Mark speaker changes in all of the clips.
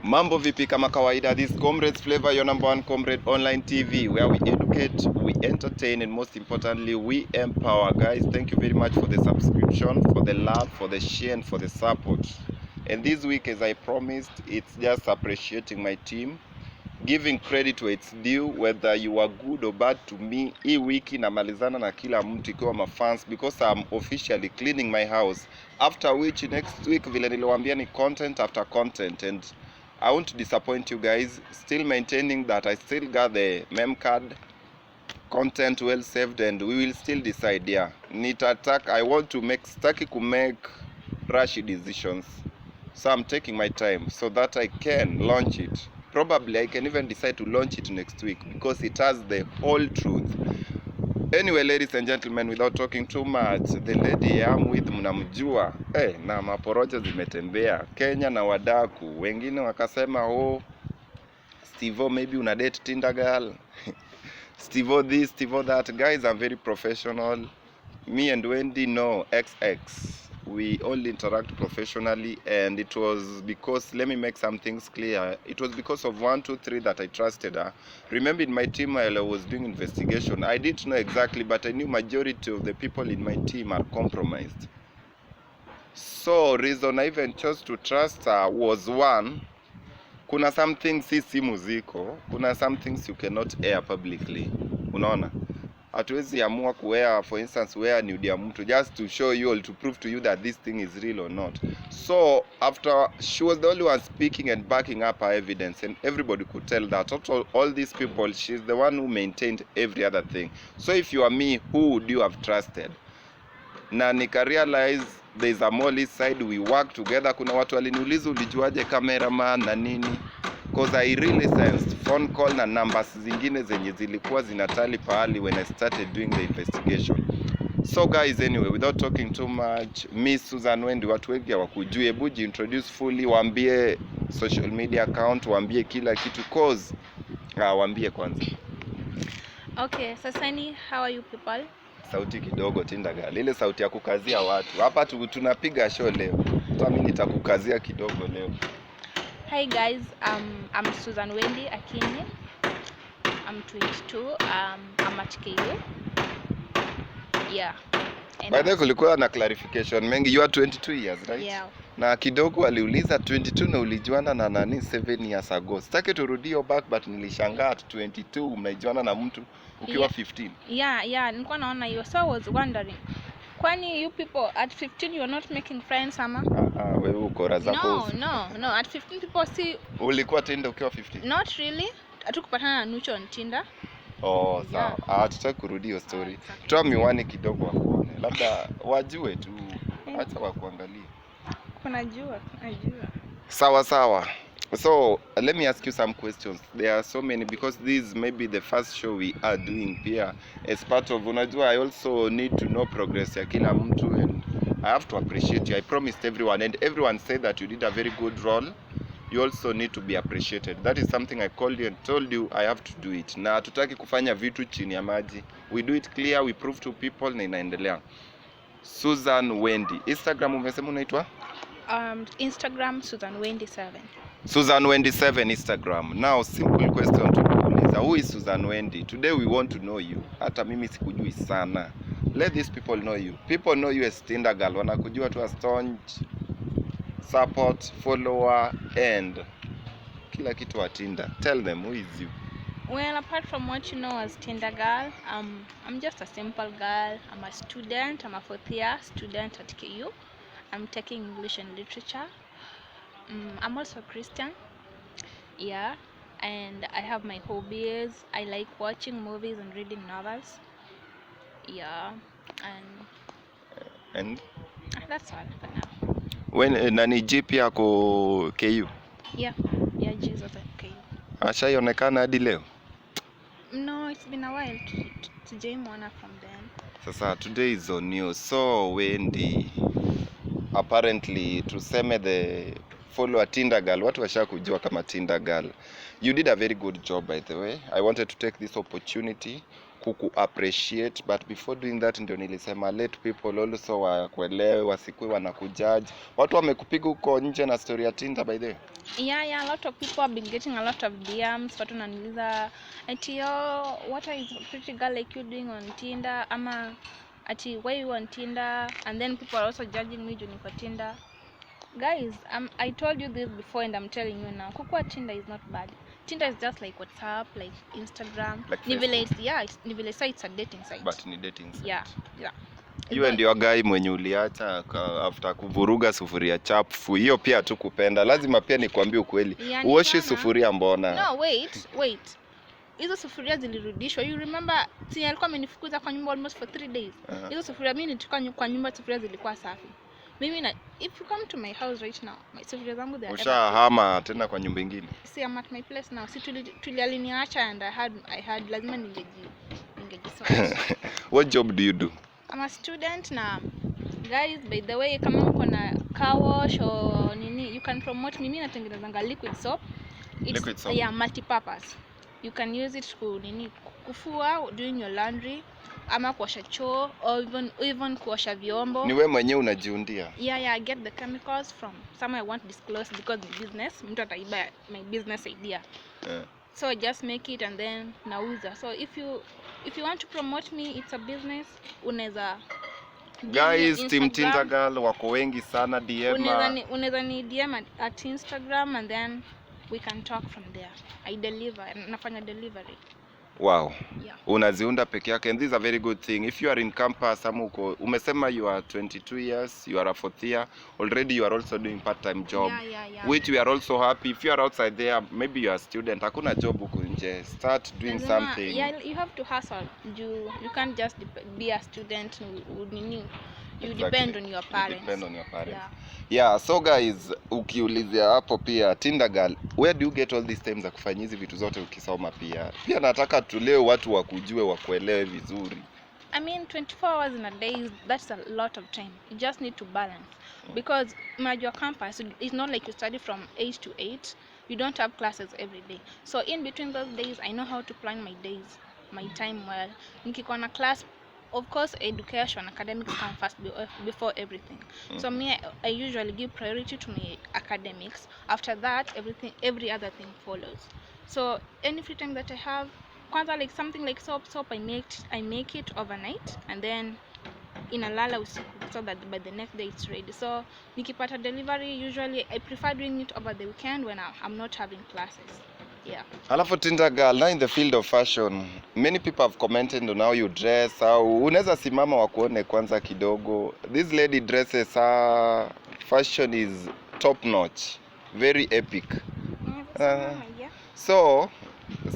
Speaker 1: Mambo vipi kama kawaida, this Comrades Flavor, your number one comrade online TV, where we educate, we entertain, and most importantly, we empower. Guys, thank you very much for the subscription, for the love, for the share, and for the support. And this week, as I promised, it's just appreciating my team, giving credit where it's due, whether you are good or bad to me. Hii wiki namalizana na kila mtu ikiwa mafans, because I'm officially cleaning my house, after which next week vile niliwaambia ni content after content, and I won't disappoint you guys, still maintaining that I still got the mem card, content well saved, and we will still decide. Yeah, I want to make, staki to make rushy decisions, so I'm taking my time so that I can launch it. Probably I can even decide to launch it next week because it has the whole truth. Anyway, ladies and gentlemen, without talking too much, the lady I'm with mnamjua. Na maporoja zimetembea Kenya na wadaku. Wengine wakasema, oh, Steve, maybe una date Tinder Girl. Steve this, Steve that. Guys, I'm very professional. Me and Wendy, no, XX. We all interact professionally, and it was because, let me make some things clear, it was because of 1, 2, 3 that I trusted her. Remember, in my team while I was doing investigation, I didn't know exactly, but I knew majority of the people in my team are compromised. So reason I even chose to trust her was, one, kuna some things si simu ziko, kuna some things you cannot air publicly. Unaona? Hatuwezi amua kuwea, for instance, where nude ya mtu just to show you or to prove to you that this thing is real or not. So after, she was the only one speaking and backing up her evidence, and everybody could tell that all these people, she's the one who maintained every other thing. So if you are me, who would you have trusted? Na nika realize there's a Molly side, we work together. Kuna watu waliniuliza ulijuaje cameraman na nini, because I really sensed phone call na numbers zingine zenye zilikuwa zinatali pahali when I started doing the investigation. So guys, anyway, without talking too much, Miss Susan Wendy, watu wengi hawakujui, hebu introduce fully, waambie social media account, waambie kila kitu, cause waambie kwanza.
Speaker 2: Okay, Sasani, how are you people?
Speaker 1: Sauti kidogo Tinder Girl, ile sauti ya kukazia watu. Hapa tunapiga show leo. Hata mimi nitakukazia kidogo leo.
Speaker 2: Hi guys, I'm Susan Wendy Akinyi. I'm 22. I'm at KU. Yeah.
Speaker 1: By the way, kulikuwa na clarification mengi. You are 22 years, right?
Speaker 2: Yeah.
Speaker 1: Na kidogo waliuliza 22 na ulijuana na nani 7 years ago. Sitaki turudio back, but nilishangaa at 22 umejuana na mtu ukiwa 15.
Speaker 2: Yeah, nilikuwa naona hiyo, so I was wondering, kwani you people at 15 you are not making friends ama?
Speaker 1: Wewe uko raza pose.
Speaker 2: No, at 15 people see.
Speaker 1: Ulikuwa Tinder ukiwa 15?
Speaker 2: Not really. Hatukupatana na Nucho on Tinder.
Speaker 1: Oh, sawa. Tutaki kurudi hiyo story. Toa miwani kidogo wakuone. Labda wajue tu. Acha wakuangalie.
Speaker 2: Najua.
Speaker 1: Sawa. So let me ask you some questions. There are so many, because this may be the first show we are doing here as part of, unajua, I also need to know progress ya kila mtu, and I have to appreciate you. I promised everyone, and everyone said that you did a very good role. You also need to be appreciated. That is something I called you and told you I have to do it. Na hatutaki kufanya vitu chini ya maji. We do it clear, we prove to people, na inaendelea. Susan Wendy. Instagram umesema unaitwa?
Speaker 2: Instagram Susan Wendy 7.
Speaker 1: Susan Wendy 7 Instagram. Now, simple question to kuuliza. Who is Susan Wendy? Today we want to know you. Hata mimi sikujui sana. Let these people know you. People know you as Tinder Girl. Wanakujua tu as staunch support, follower, and kila kitu wa Tinder. Tell them, who is you?
Speaker 2: Well, apart from what you know as Tinder Girl, I'm just a simple girl. I'm a student. I'm a 4th year student at KU. I'm taking English and literature. I'm also Christian. Yeah, and I have my hobbies. I like watching movies and reading novels. Yeah,
Speaker 1: and
Speaker 2: that's all for now.
Speaker 1: When nani GP yako KU?
Speaker 2: Yeah, Jesus at KU.
Speaker 1: Ashaionekana hadi leo?
Speaker 2: No, it's been a while to join one from them.
Speaker 1: Sasa today is on you. So Wendy, apparently tuseme the follower Tinder Girl, watu washakujua kama Tinder Girl. You did a very good job, by the way. I wanted to take this opportunity kuku appreciate, but before doing that ndio nilisema let people also wakuelewe, wasikuwe wanakujudge. Watu wamekupiga huko nje na story ya Tinder by the way?
Speaker 2: Yeah, a lot of people have been getting a lot of DMs. Watu wananiuliza ati what is a pretty girl like you doing on Tinder, ama ati why you on Tinder, and then people are also judging me juu niko Tinder. Guys, I told you this before and I'm telling you now. Kukua Tinder is not bad. Tinder is just like WhatsApp, like Instagram.
Speaker 1: Like
Speaker 2: Nivile say it's a dating site.
Speaker 1: But ni dating site.
Speaker 2: Yeah.
Speaker 1: You and your guy mwenye uliacha after kuvuruga sufuria chafu, hiyo pia tu kupenda. Lazima pia nikwambie ukweli.
Speaker 2: Yeah,
Speaker 1: uoshe sufuria mbona?
Speaker 2: No, wait. Hizo sufuria zilirudishwa. You remember si alikuwa amenifukuza kwa nyumba almost for 3 days. Hizo sufuria mimi nilitoka kwa nyumba, sufuria zilikuwa safi. Mimi na if you come to my house right now, my sufuria zangu they are
Speaker 1: ushahama tena kwa nyumba nyingine.
Speaker 2: See, I'm at my place now. Si tulialiniacha and I had lazima ningejisort.
Speaker 1: What job do you do?
Speaker 2: I'm a student na guys, by the way, kama uko na car wash or nini, you can promote me. Mimi natengenezanga liquid soap.
Speaker 1: Liquid soap?
Speaker 2: Yeah, multi-purpose. You can use it kufua, doing your laundry, ama kuosha choo, or even kuosha vyombo.
Speaker 1: Ni wewe mwenyewe unajiundia?
Speaker 2: Yeah, I get the chemicals from somewhere I won't disclose because the business, mtu ataiba my business idea. So I just make it and then nauza. So if you want to promote me, it's a business. Unaweza
Speaker 1: guys, Team Tinder Girl wako wengi sana, DM.
Speaker 2: Unaweza ni DM at Instagram and then we can talk from there. I deliver, nafanya delivery.
Speaker 1: Wow.
Speaker 2: Yeah.
Speaker 1: Unaziunda peke yake, and this is a very good thing. If you are in campus, umesema you are 22 years, you are a fourth year, already you are also doing part-time job.
Speaker 2: Yeah.
Speaker 1: Which we are also happy. If you are outside there, maybe you are a student, hakuna job huko nje. Start doing something.
Speaker 2: Yeah, you have to hustle. You can't just be a student. You depend on your parents.
Speaker 1: Yeah, so guys, ukiulizia hapo pia Tinder Girl, where do you get all these times za kufanya hizi vitu zote ukisoma pia? Pia nataka tuleo watu wakujue, wakuelewe vizuri.
Speaker 2: I mean 24 hours in a day, that's a lot of time. You just need to balance. Because your campus, it's not like you study from 8 to 8. You don't have classes every day. So in between those days, I know how to plan my days, my time well. Nikikuwa na class, of course, education, academics come first before everything. So I usually give priority to my academics. After that, every other thing follows. So any free time that I have, kwanza like something like soap, I make it overnight and then inalala usiku so that by the next day it's ready. So nikipata delivery, usually I prefer doing it over the weekend when I'm not having classes. Yeah.
Speaker 1: Alafu Tinder Girl, now in the field of fashion, many people have commented on how you dress. How unaweza simama wakuone kwanza kidogo. This lady dresses, her fashion is top notch, very epic. So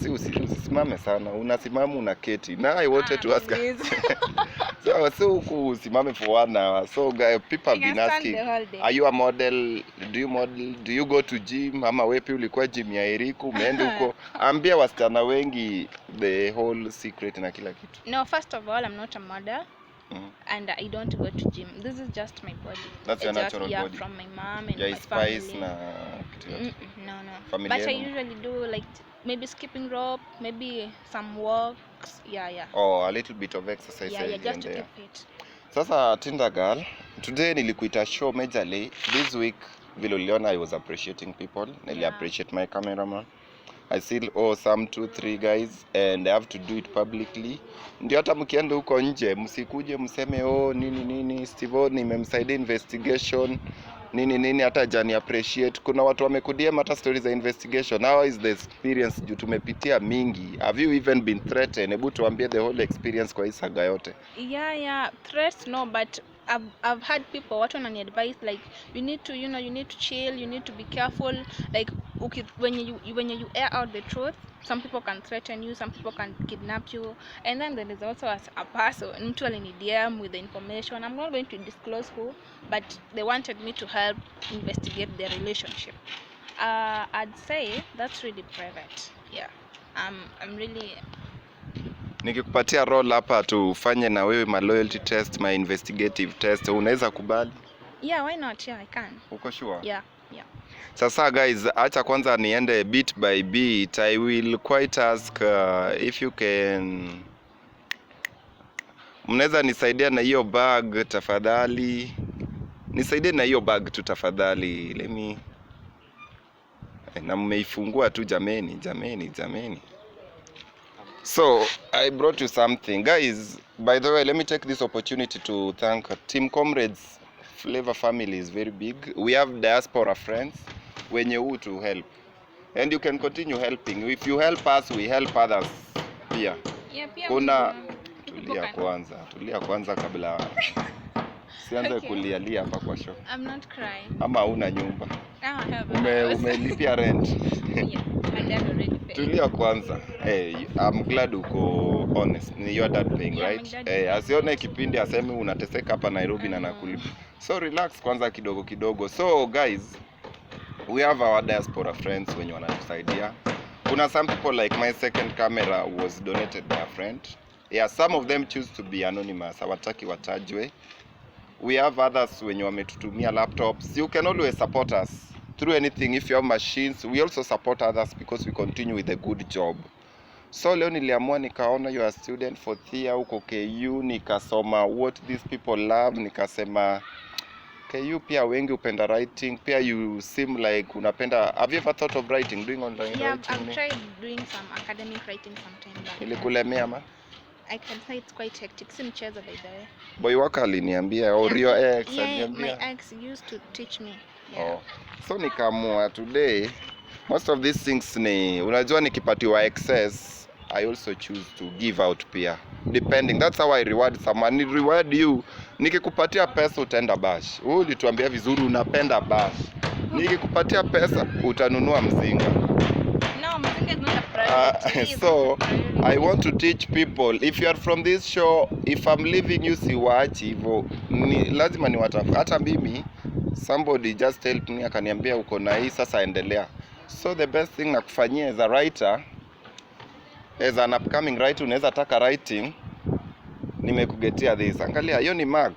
Speaker 1: usisimame sana, unasimama unaketi. Now I wanted to ask so usimame for 1 hour. So guys, people have been asking, are you a model? Do you go to gym? Ama wepi ulikuwa gym ya Eriku, umeenda huko? Ambia wasichana wengi the whole secret na kila kitu.
Speaker 2: No, first of all, I'm not a model. And I don't go to gym. This is just my body.
Speaker 1: That's your natural body.
Speaker 2: From my mom and
Speaker 1: my
Speaker 2: family.
Speaker 1: Spice na
Speaker 2: No.
Speaker 1: Family
Speaker 2: but I usually do like maybe skipping rope, maybe some walks. Yeah.
Speaker 1: Oh, a little bit of exercise.
Speaker 2: Yeah, just to keep fit.
Speaker 1: Sasa Tinder Girl, today nilikuita show majorly. This week vile uliona I was appreciating people. Appreciate my cameraman. I still owe some 2-3 guys and I have to do it publicly. Ndio hata mkienda huko nje msikuje mseme nini Steve nimemsaidia investigation nini hata jani appreciate. Kuna watu wamekudia hata stories za investigation. How is the experience juu tumepitia mingi? Have you even been threatened? Hebu tuambie the whole experience kwa hii saga yote.
Speaker 2: Yeah, threats no, but I've had people watu wanani advise like you need to chill, you need to be careful, like when you air out the truth, some people can threaten you, some people can kidnap you, and then there is also a person mtu alini DM with the information. I'm not going to disclose who, but they wanted me to help investigate their relationship. I'd say that's really private. Yeah. I'm really
Speaker 1: Nikikupatia role hapa tufanye na wewe my loyalty test, my investigative test, unaweza kubali?
Speaker 2: Yeah, why not? Yeah, I can.
Speaker 1: Uko sure?
Speaker 2: Yeah.
Speaker 1: Sasa guys, acha kwanza niende bit by bit. I will quite ask if you can Mnaweza nisaidia na hiyo bag tafadhali? Nisaidie na hiyo bag tu tafadhali. Let me. Na mmeifungua tu jameni. So, I brought you something. Guys, by the way, let me take this opportunity to thank Team Comrades. Flavor family is very big. We have diaspora friends wenye huu to help. And you can continue helping. If you help us, we help others pia.
Speaker 2: Yeah, pia
Speaker 1: Kuna tulia kwanza kabla sianze
Speaker 2: Okay.
Speaker 1: kulialia hapa kwa show.
Speaker 2: I'm not crying.
Speaker 1: Ama una nyumba.
Speaker 2: I have a house.
Speaker 1: Umelipia rent.
Speaker 2: Yeah, my dad already paid.
Speaker 1: Tulia kwanza. Hey, I'm glad uko honest. Ni your dad paying,
Speaker 2: Yeah, my
Speaker 1: right?
Speaker 2: dad
Speaker 1: Hey,
Speaker 2: is
Speaker 1: asione kipindi aseme unateseka hapa Nairobi na nakulipa. So relax kwanza kidogo. So guys, we have our diaspora friends wenye wanatusaidia. Kuna some people like my second camera was donated by a friend. Yeah, some of them choose to be anonymous. Hawataki watajwe. We have others wenye wametutumia laptops. You can always support us through anything. If you have machines, we also support others because we continue with a good job. So leo niliamua nikaona you are a student for Thea huko KU, nikasoma what these people love, nikasema KU pia wengi upenda writing, pia you seem like unapenda. Have you ever thought of writing, doing online
Speaker 2: Yeah,
Speaker 1: writing?
Speaker 2: I've tried doing some academic writing sometime back.
Speaker 1: Ilikulemea ma?
Speaker 2: I can say it's quite hectic. Si mchezo by the way.
Speaker 1: Boy wako aliniambia or your ex
Speaker 2: Yeah,
Speaker 1: aliniambia.
Speaker 2: my ex used to teach me. Yeah.
Speaker 1: Oh. So nikaamua today most of these things ni unajua nikipatiwa excess I also choose to give out pia depending. That's how I reward someone. Ni reward you. Nikikupatia pesa utaenda bash. Wewe ulituambia vizuri unapenda bash. Nikikupatia pesa utanunua mzinga.
Speaker 2: No, mzinga is not a priority.
Speaker 1: So I want to teach people, if you are from this show, if I'm leaving you siwaachi hivyo, lazima niwatafuta. Hata mimi somebody just helped me akaniambia uko na hii sasa endelea. So the best thing nakufanyia as a writer, as an upcoming writer, unaweza taka writing, nimekugetia this. Angalia hiyo ni Mac.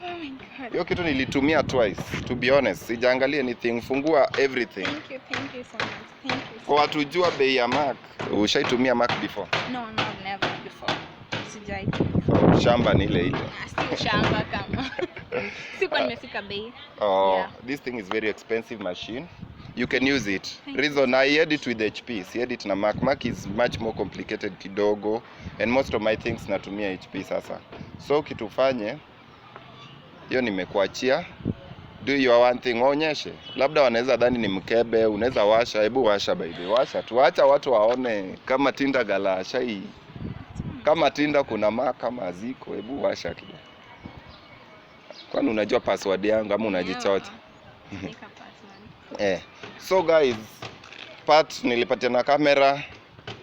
Speaker 2: Oh my god.
Speaker 1: Hiyo kitu nilitumia twice, to be honest. Sijaangalia anything, fungua everything.
Speaker 2: Thank you so much. Thank you.
Speaker 1: Kwa watu jua bei ya Mac. Ushaitumia Mac before?
Speaker 2: No, never before. Sijai.
Speaker 1: Shamba ni ile.
Speaker 2: Si shamba kama. Sikuwa nimefika bei.
Speaker 1: Oh,
Speaker 2: Yeah.
Speaker 1: this thing is very expensive machine. You can use it.
Speaker 2: Thank
Speaker 1: Reason I edit with HP. Si edit na Mac. Mac is much more complicated kidogo and most of my things natumia HP sasa. So kitufanye hiyo nimekuachia. Do your one thing, onyeshe. Labda wanaweza dhani ni mkebe, unaweza washa, hebu washa baby. Washa. Tuacha watu waone kama Tinder Girl shai. Kama Tinder kuna Mac kama ziko, hebu washa kidogo. Kwani unajua password yangu ama unajichocha?
Speaker 2: Nika password.
Speaker 1: So guys, part nilipatia na kamera,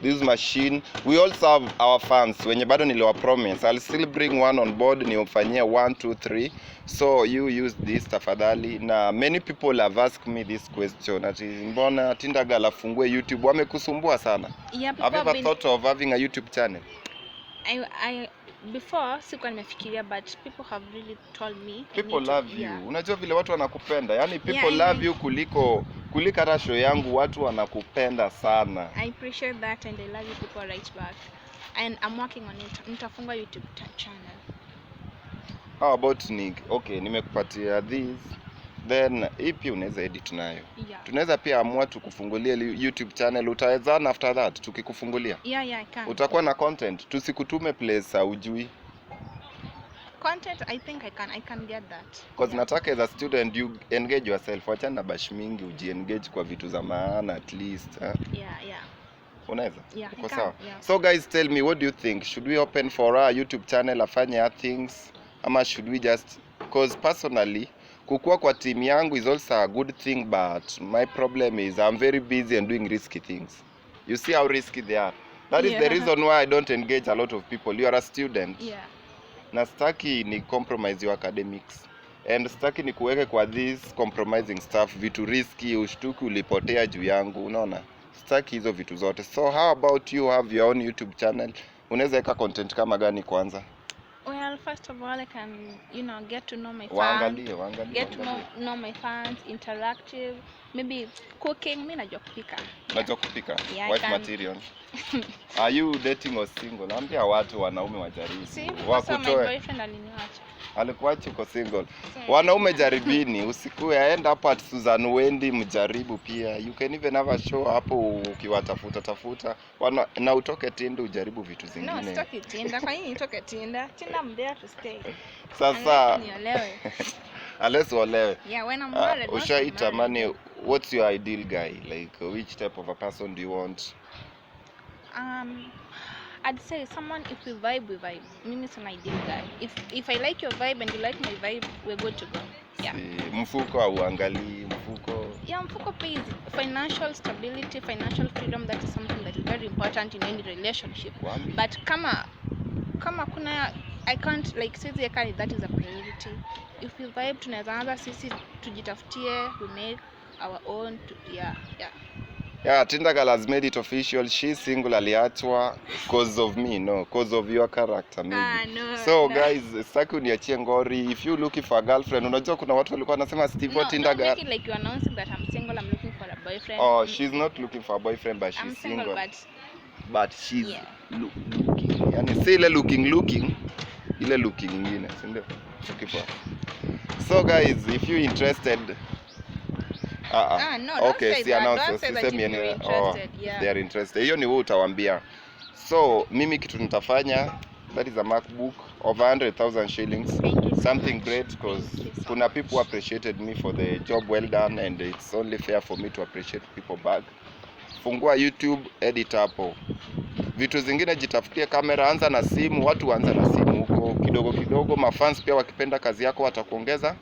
Speaker 1: this machine. We also have our fans wenye bado niliwa promise I'll still bring one on board niufanyie 1 2 3. So you use this tafadhali. Na many people have asked me this question, ati mbona Tinder Girl afungue YouTube? Wamekusumbua sana.
Speaker 2: Yeah,
Speaker 1: Have you ever thought of having a YouTube channel?
Speaker 2: I before sikuwa nimefikiria, but people have really told me
Speaker 1: People love you.
Speaker 2: Yeah.
Speaker 1: Unajua vile watu wanakupenda. Yaani people
Speaker 2: Yeah,
Speaker 1: love you kuliko hata show yangu, watu wanakupenda sana.
Speaker 2: I appreciate that and I love you people right back. And I'm working on it. Nitafunga YouTube channel.
Speaker 1: How about okay, nimekupatia this. Then ipi unaweza edit nayo?
Speaker 2: Yeah.
Speaker 1: Tunaweza pia amua tukufungulie YouTube channel. Utawezana after that tukikufungulia?
Speaker 2: Yeah, I can.
Speaker 1: Utakuwa na content. Tusikutume place hujui.
Speaker 2: Content, I think I can get that.
Speaker 1: Because nataka as a student you engage yourself. Wacha na bash mingi, uji-engage kwa vitu za maana at least.
Speaker 2: Yeah.
Speaker 1: Unaweza?
Speaker 2: Yeah,
Speaker 1: Uko
Speaker 2: I can,
Speaker 1: sawa?
Speaker 2: yeah.
Speaker 1: So guys, tell me, what do you think? Should we open for our YouTube channel afanye our things? Ama should we just... Because personally, kukua kwa team yangu is also a good thing, but my problem is I'm very busy and doing risky things. You see how risky they are. That is the reason why I don't engage a lot of people. You are a student.
Speaker 2: Yeah.
Speaker 1: Na staki ni compromise your academics. And staki ni kuweke kwa this compromising stuff, vitu risky, ushtuki ulipotea juu yangu, unaona? Staki hizo vitu zote. So how about you have your own YouTube channel? Unaweza weka content kama gani kwanza?
Speaker 2: Well, first of all I can, get to know my fans.
Speaker 1: Waangalie.
Speaker 2: Get to know my fans, interactive, maybe cooking. Mimi najua kupika.
Speaker 1: Unajua kupika?
Speaker 2: Yeah,
Speaker 1: Wife material. Are you dating or single? Ambia watu wanaume wajaribu.
Speaker 2: My boyfriend aliniacha.
Speaker 1: Alikuacha uko single. Wanaume jaribini, usikue aenda hapa at Susan Wendy mjaribu pia. You can even have a show hapo ukiwatafuta. Na utoke Tinder ujaribu vitu zingine.
Speaker 2: No, sitoki Tinder. Kwa nini nitoke Tinder? Tinder I'm there to stay.
Speaker 1: Sasa
Speaker 2: niolewe.
Speaker 1: Unless uolewe.
Speaker 2: Yeah, when I'm married.
Speaker 1: Ushaitamani, what's your ideal guy? Like which type of a person do you want?
Speaker 2: I'd say someone, if we vibe, we vibe. Mimi is an ideal guy. If I like your vibe and you like my vibe, we're good to go. Yeah.
Speaker 1: Mfuko auangalii mfuko.
Speaker 2: Yeah, mfuko pays. Financial stability, financial freedom, that is something that is very important in any relationship. But kama kuna, I can't like say that is a priority. If we vibe, tunaweza anza sisi tujitafutie, we make our own. Yeah,
Speaker 1: Tinder Girl has made it official. She's single, aliachwa cause of me, no, cause of your character maybe.
Speaker 2: No.
Speaker 1: Guys, sitaki uniachie ngori. If you looking for a girlfriend, unajua kuna watu walikuwa wanasema Steve Tinder Girl.
Speaker 2: Make it like you announcing that I'm single, I'm looking for a boyfriend.
Speaker 1: Oh, she's not looking for a boyfriend, but she's single. But she's looking. Yani si ile looking, ile looking nyingine, si ndio? So guys, if you interested, okay, see announce they are interested. Hiyo ni wewe utawaambia. So mimi kitu nitafanya, that is a MacBook of 100,000 shillings. Something great, because kuna people appreciated me for the job well done, and it's only fair for me to appreciate people back. Fungua YouTube, edit hapo. Vitu zingine jitafutie kamera, anza na simu, watu anza na simu huko kidogo. Mafans pia wakipenda kazi yako watakuongeza.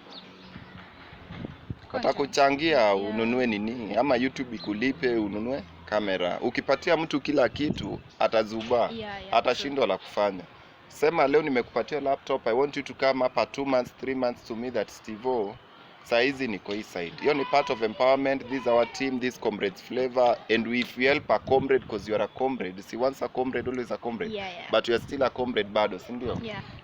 Speaker 1: Watakuchangia ununue nini, ama YouTube ikulipe ununue kamera. Ukipatia mtu kila kitu atazuba, atashindwa la kufanya. Sema leo nimekupatia laptop, I want you to come up 2 months 3 months to me that Steve saizi niko hii side. Hiyo ni part of empowerment. This is our team, this comrades flavor, and we help a comrade because you are a comrade. Si once a comrade always a comrade. But you are still a comrade bado, si ndio?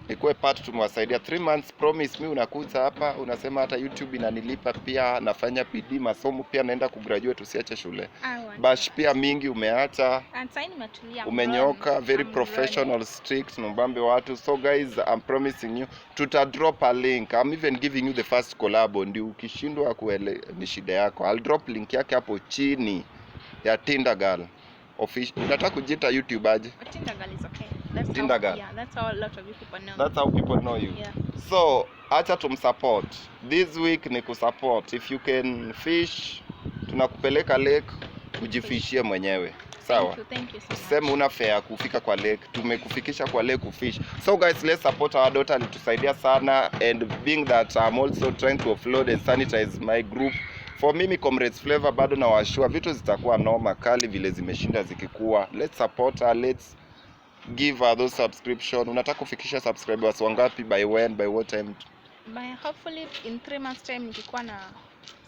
Speaker 1: Ikuwe part tumewasaidia 3 months. Promise me unakuja hapa unasema hata YouTube inanilipa pia, nafanya PD, masomo pia naenda kugraduate, usiache shule. Bash pia mingi umeacha. Umenyoka, very professional, strict, mbambe watu. So guys, I'm promising you tuta drop a link. I'm even giving you the first collab. Ndio ukishindwa ni shida yako. I'll drop link yake hapo chini ya Tinder Girl official. Nataka kujiita YouTube aje?
Speaker 2: Tinder Girl is okay.
Speaker 1: Tinder Girl.
Speaker 2: Yeah, that's how a lot of people know.
Speaker 1: That's how people know you.
Speaker 2: Yeah.
Speaker 1: So, acha tumsupport. This week ni kusupport. If you can fish, tunakupeleka lake ujifishie mwenyewe. Sawa?
Speaker 2: Thank you so much.
Speaker 1: Sema una fare kufika kwa lake, tumekufikisha kwa lake kufish. So guys, let's support our daughter, alitusaidia sana, and being that I'm also trying to offload and sanitize my group. For mimi comrades flavor bado na washua vitu zitakuwa noma kali vile zimeshinda zikikuwa. Let's support her, let's give her those subscription. Unataka kufikisha subscribers wangapi, by when, by what time?
Speaker 2: By hopefully in 3 months time nikikuwa na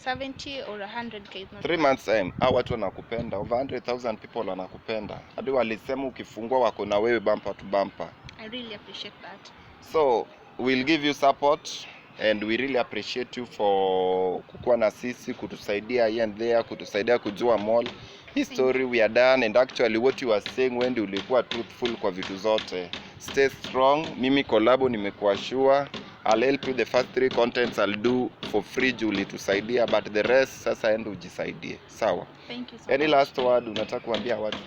Speaker 2: 70 or 100k.
Speaker 1: 3 months time. Watu wanakupenda. Over 100,000 people wanakupenda. Hadi walisema ukifungua wako na wewe bumper to bumper.
Speaker 2: I really appreciate that.
Speaker 1: So, we'll give you support, and we really appreciate you for kukuwa na sisi, kutusaidia here and there, kutusaidia kujua mall. Hii story we are done, and actually what you are saying when ulikuwa truthful kwa vitu zote. Stay strong. Mimi collabo nimekuwa sure. I'll help you the first 3 contents I'll do for free, Julie tusaidia, but the rest sasa enda ujisaidie. Sawa?
Speaker 2: Thank you so
Speaker 1: Any
Speaker 2: much.
Speaker 1: last word unataka kuambia watu?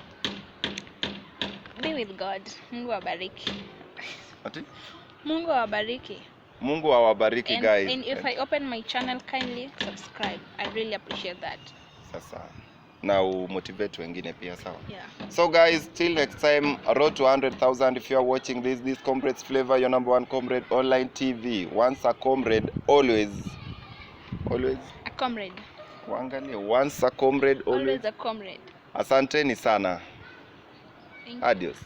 Speaker 2: Be with God. Mungu awabariki.
Speaker 1: Ati?
Speaker 2: Mungu awabariki.
Speaker 1: Mungu awabariki guys.
Speaker 2: And if I open my channel, kindly subscribe. I really appreciate that.
Speaker 1: Sasa na motivate wengine pia, sawa?
Speaker 2: Yeah.
Speaker 1: So guys, till next time, road to 100,000. If you are watching this comrades flavor, your number 1 comrade online TV. Once a comrade, always
Speaker 2: a comrade.
Speaker 1: Kuangalia, once a comrade, always
Speaker 2: a comrade.
Speaker 1: Asanteni sana.
Speaker 2: Thank you.
Speaker 1: Adios.